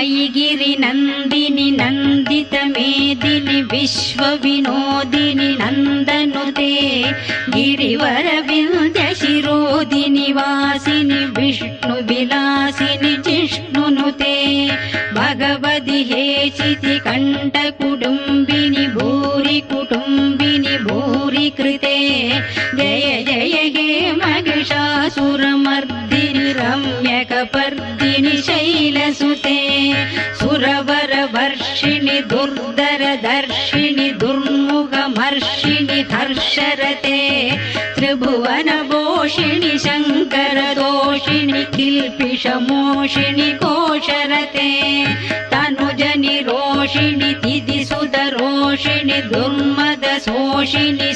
मयिगिरि नन्दिनि नन्दित मेदिनि विश्वविनोदिनि नन्दनुते गिरिवर विन्ध्य शिरोदिनि वासिनि विष्णुविलासिनि जिष्णुनुते भगवति हेचिति कण्ठकुटुम्बिनि भूरि कुटुम्बिनि भूरि कृते जय जय हे महिषासुरमर्दिनि रम्यकपर्दिनि शैलसुते सुरवरवर्षिणि दुर्धरदर्शिनि दुर्मुखमर्षिणि हर्षरते त्रिभुवनभूषिणि शङ्करदोषिणि किल्पिषमोषिणि कोशरते तनुजनिरोषिणि तिथिसुतरोषिणि दुर्मदशोषिणि